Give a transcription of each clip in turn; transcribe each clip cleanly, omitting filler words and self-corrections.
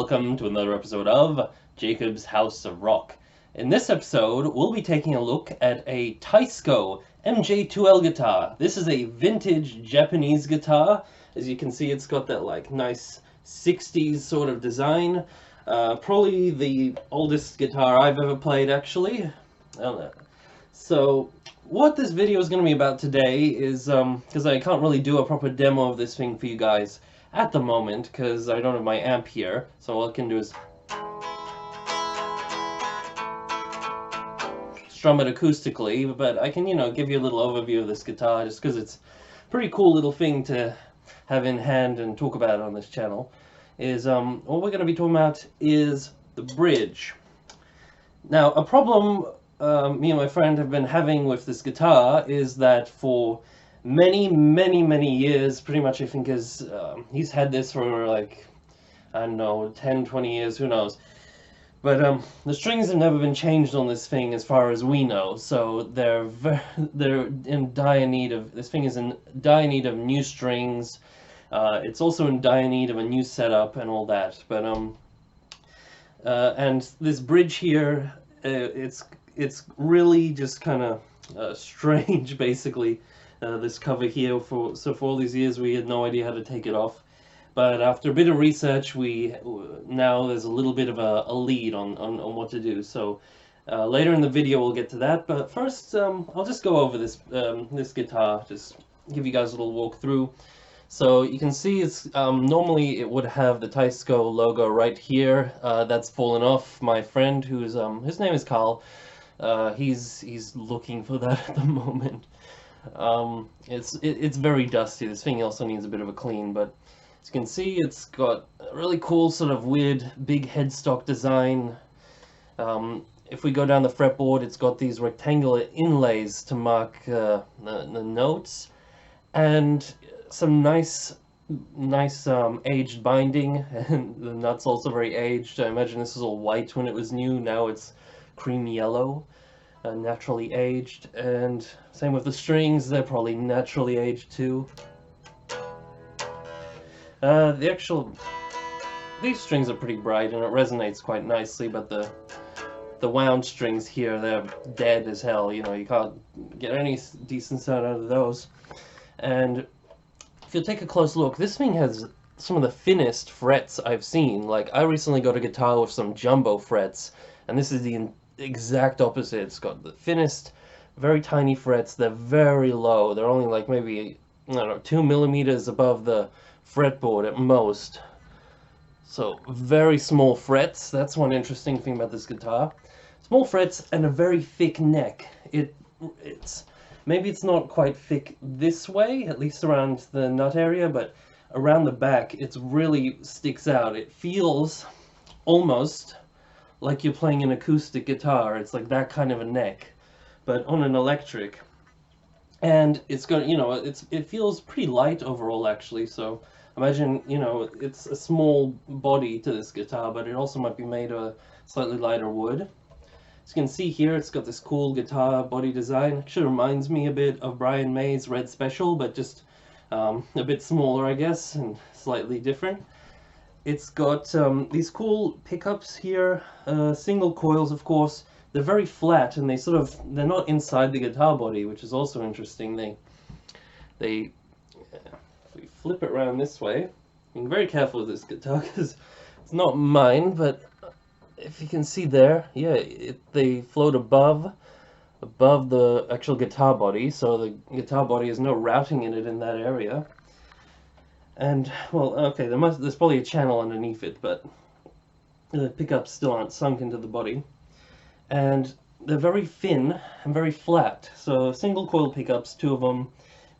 welcome to another episode of Jacob's House of Rock. In this episode, we'll be taking a look at a TEISCO MJ2L guitar. This is a vintage Japanese guitar. As you can see, it's got that like nice 60s sort of design. Probably the oldest guitar I've ever played, actually. So what this video is going to be about today is, because I can't really do a proper demo of this thing for you guys at the moment, because I don't have my amp here, so all I can do is strum it acoustically, but I can, give you a little overview of this guitar, just because it's a pretty cool little thing to have in hand and talk about on this channel. What we're going to be talking about is the bridge. Now, a problem me and my friend have been having with this guitar is that for many years, pretty much I think he's had this for like, I don't know, 10-20 years, who knows. But the strings have never been changed on this thing as far as we know, so they're in dire need of, this thing is in dire need of new strings. It's also in dire need of a new setup and all that. But and this bridge here, it's really just kind of strange, basically. This cover here, for all these years we had no idea how to take it off, but after a bit of research, now there's a little bit of a lead on what to do. So later in the video we'll get to that, but first I'll just go over this this guitar, just give you guys a little walkthrough. So you can see it's normally it would have the TEISCO logo right here. That's fallen off. My friend, who's his name is Carl, he's looking for that at the moment. It's very dusty. This thing also needs a bit of a clean, but as you can see, it's got a really cool sort of weird big headstock design. If we go down the fretboard, it's got these rectangular inlays to mark the notes, and some nice aged binding, and the nut's also very aged. I imagine this was all white when it was new. Now it's cream yellow. Naturally aged, and same with the strings, they're probably naturally aged too. These strings are pretty bright and it resonates quite nicely, but the wound strings here, they're dead as hell. You can't get any decent sound out of those. And if you take a close look, this thing has some of the thinnest frets I've seen. Like, I recently got a guitar with some jumbo frets, and this is the exact opposite. It's got the thinnest, very tiny frets. They're very low. They're only like maybe, I don't know, 2 millimeters above the fretboard at most. So very small frets. That's one interesting thing about this guitar. Small frets and a very thick neck. Maybe it's not quite thick this way, at least around the nut area, but around the back it really sticks out. It feels almost like you're playing an acoustic guitar. It's like that kind of a neck, but on an electric. And it's got, it feels pretty light overall, actually. So imagine, it's a small body to this guitar, but it also might be made of a slightly lighter wood. As you can see here, it's got this cool guitar body design. Actually reminds me a bit of Brian May's Red Special, but just a bit smaller, I guess, and slightly different. It's got these cool pickups here, single coils, of course. They're very flat, and they're not inside the guitar body, which is also interesting. If we flip it around this way, I'm very careful with this guitar because it's not mine, but if you can see there, yeah, they float above the actual guitar body, so the guitar body has no routing in it in that area. And, well, okay, there's probably a channel underneath it, but the pickups still aren't sunk into the body. And they're very thin and very flat. So single coil pickups, 2 of them.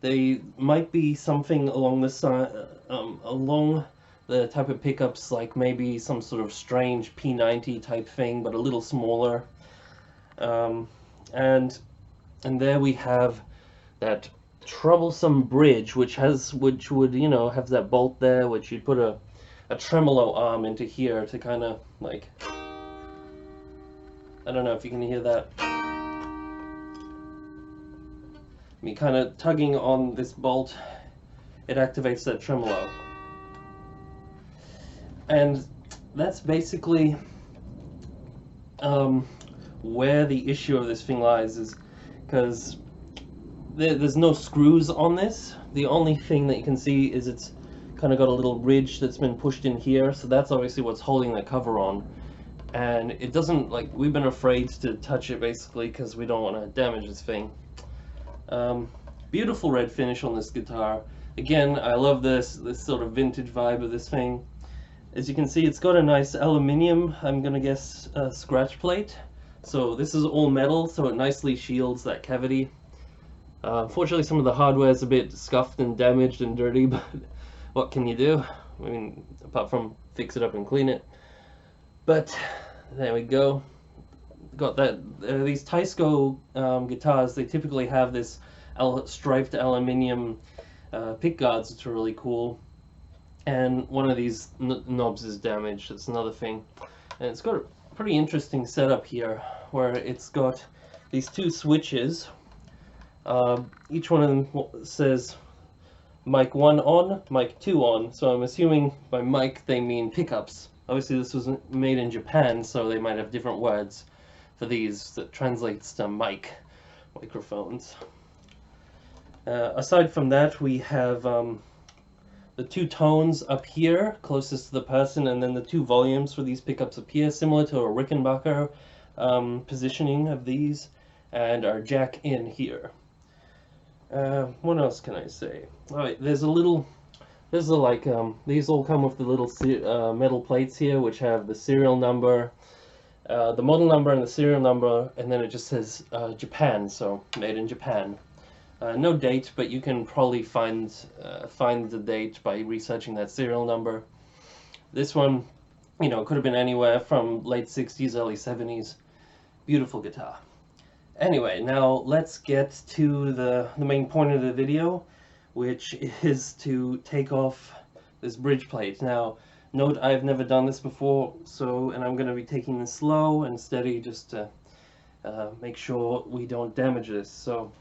They might be something along the side, along the type of pickups, like maybe some sort of strange P90 type thing, but a little smaller. And there we have that troublesome bridge, which would have that bolt there, which you'd put a tremolo arm into here to kind of like, I don't know if you can hear that, me kind of tugging on this bolt, it activates that tremolo. And that's basically where the issue of this thing lies, is because there's no screws on this. The only thing that you can see is it's kind of got a little ridge that's been pushed in here, so that's obviously what's holding the cover on. And it doesn't, like, we've been afraid to touch it basically because we don't want to damage this thing. Beautiful red finish on this guitar. Again, I love this sort of vintage vibe of this thing. As you can see, it's got a nice aluminium, I'm gonna guess, scratch plate. So this is all metal, so it nicely shields that cavity. Unfortunately, some of the hardware is a bit scuffed and damaged and dirty, but what can you do? I mean, apart from fix it up and clean it. But there we go. Got that. These TEISCO guitars, they typically have this striped aluminium pick guards, which are really cool. And one of these knobs is damaged. That's another thing. And it's got a pretty interesting setup here, where it's got these two switches. Each one of them says mic 1 on, mic 2 on. So I'm assuming by mic they mean pickups. Obviously this was made in Japan, so they might have different words for these that translates to microphones. Aside from that, we have the two tones up here closest to the person, and then the two volumes for these pickups up here, similar to a Rickenbacker positioning of these, and our jack in here. What else can I say? Alright, there's a little, these all come with the little metal plates here, which have the serial number, the model number and the serial number, and then it just says Japan, so made in Japan. No date, but you can probably find the date by researching that serial number. This one, you know, could have been anywhere from late 60s, early 70s. Beautiful guitar. Anyway, now let's get to the main point of the video, which is to take off this bridge plate. Now, note I've never done this before, and I'm going to be taking this slow and steady just to make sure we don't damage this. So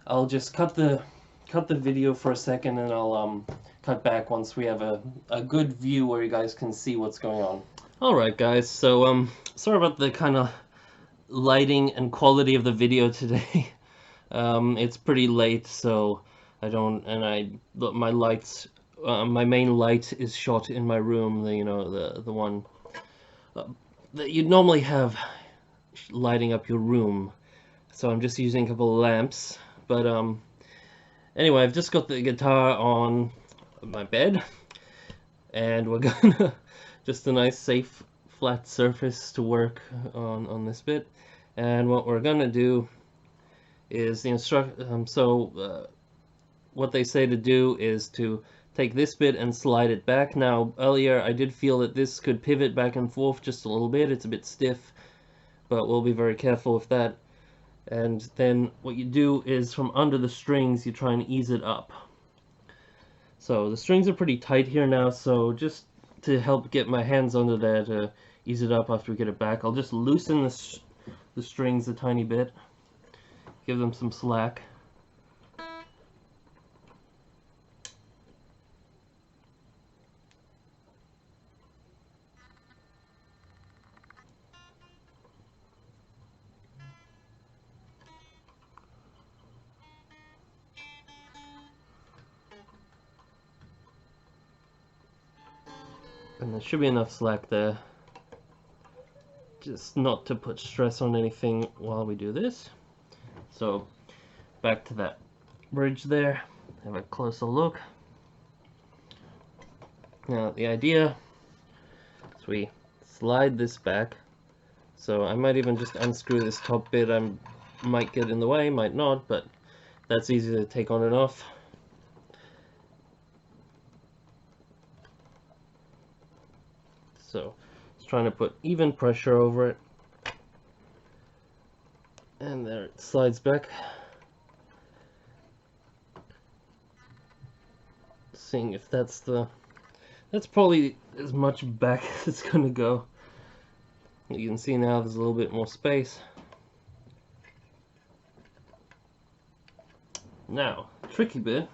I'll just cut the video for a second, and I'll cut back once we have a good view where you guys can see what's going on. Alright guys, so sorry about the kind of lighting and quality of the video today. It's pretty late, so my lights, my main light is shot in my room, the one that you'd normally have lighting up your room. So I'm just using a couple of lamps. But anyway, I've just got the guitar on my bed, and we're gonna just a nice safe flat surface to work on this bit. And what we're gonna do is what they say to do is to take this bit and slide it back. Now earlier I did feel that this could pivot back and forth just a little bit. It's a bit stiff, but we'll be very careful with that. And then what you do is from under the strings you try and ease it up. So the strings are pretty tight here now, so just to help get my hands under there to ease it up after we get it back, I'll just loosen the strings a tiny bit, give them some slack. And there should be enough slack there, just not to put stress on anything while we do this. So back to that bridge there, have a closer look. Now the idea is we slide this back, so I might even just unscrew this top bit. I might get in the way, might not, but that's easy to take on and off. So just trying to put even pressure over it, and there it slides back. Seeing if that's probably as much back as it's gonna go. You can see now there's a little bit more space. Now, tricky bit.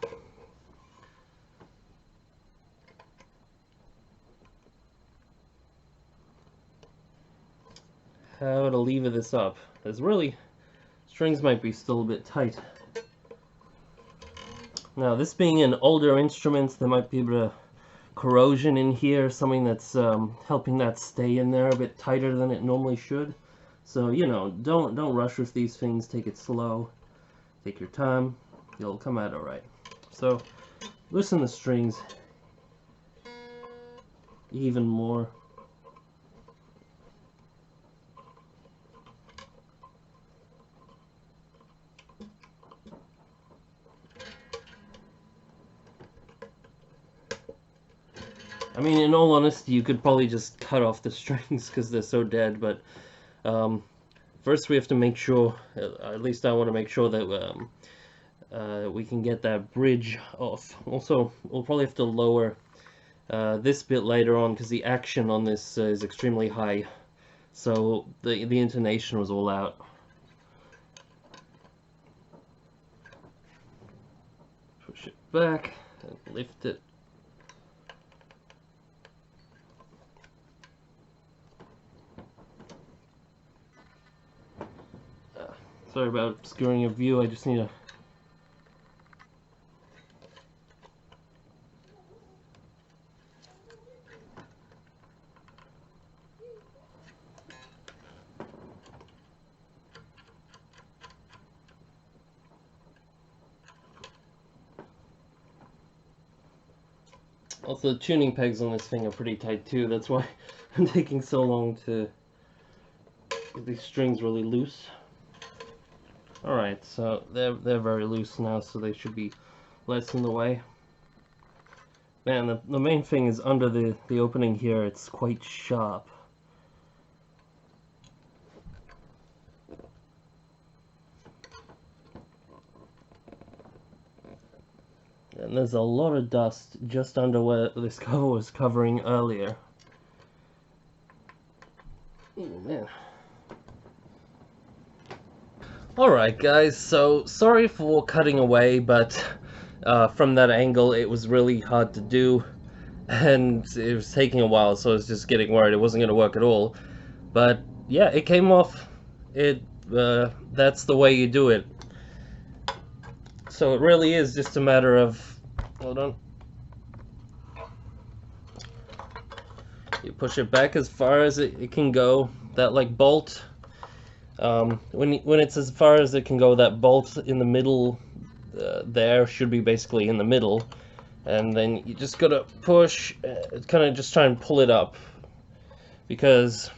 how to lever this up. There's really, strings might be still a bit tight. Now, this being an older instrument, there might be a bit of corrosion in here, something that's helping that stay in there a bit tighter than it normally should. So, you know, don't rush with these things. Take it slow. Take your time. You'll come out alright. So, loosen the strings even more. I mean, in all honesty, you could probably just cut off the strings because they're so dead, but first we have to make sure, at least I want to make sure that we can get that bridge off. Also, we'll probably have to lower this bit later on because the action on this is extremely high, so the intonation was all out. Push it back and lift it. Sorry about obscuring your view, I just need to... Also, the tuning pegs on this thing are pretty tight too, that's why I'm taking so long to get these strings really loose. Alright, so they're very loose now, so they should be less in the way. Man, the main thing is under the opening here, it's quite sharp. And there's a lot of dust just under where this cover was covering earlier. Oh man. Alright guys, so sorry for cutting away, but from that angle it was really hard to do, and it was taking a while, so I was just getting worried it wasn't going to work at all. But yeah, it came off. That's the way you do it. So it really is just a matter of, hold on, you push it back as far as it can go, that like bolt. When it's as far as it can go, that bolt in the middle there should be basically in the middle, and then you just gotta push, kind of just try and pull it up, because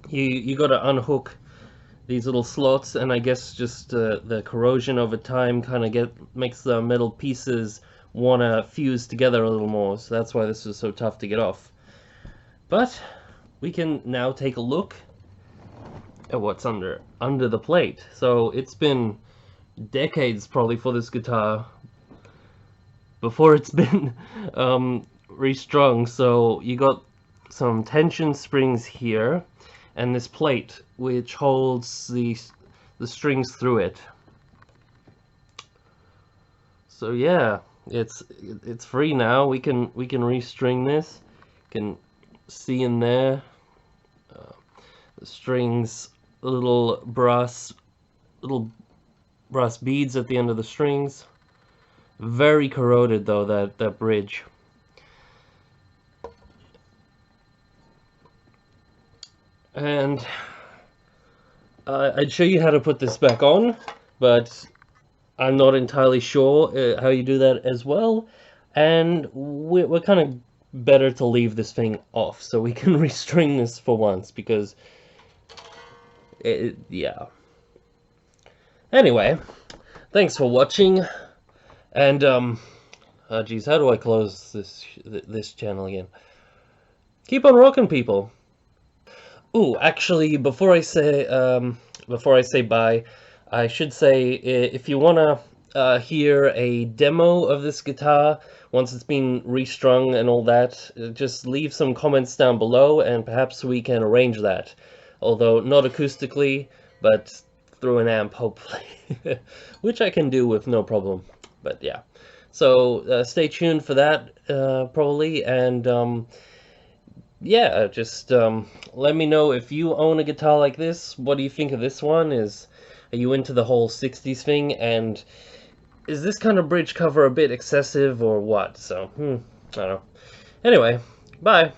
you gotta unhook these little slots, and I guess just the corrosion over time kind of makes the metal pieces wanna fuse together a little more, so that's why this is so tough to get off. But we can now take a look at what's under the plate. So it's been decades probably for this guitar before it's been restrung. So you got some tension springs here and this plate which holds the strings through it. So yeah, it's free now. We can restring this. You can see in there the strings, little brass beads at the end of the strings. Very corroded though, that bridge. And I'd show you how to put this back on, but I'm not entirely sure how you do that as well, and we're kind of better to leave this thing off so we can restring this for once, because yeah. Anyway, thanks for watching, and geez, how do I close this channel again? Keep on rocking, people. Ooh, actually, before I say bye, I should say, if you wanna hear a demo of this guitar once it's been restrung and all that, just leave some comments down below, and perhaps we can arrange that. Although not acoustically, but through an amp, hopefully, which I can do with no problem. But yeah, so stay tuned for that, probably, and yeah, just let me know if you own a guitar like this. What do you think of this one? Are you into the whole 60s thing? And is this kind of bridge cover a bit excessive or what? So, I don't know. Anyway, bye.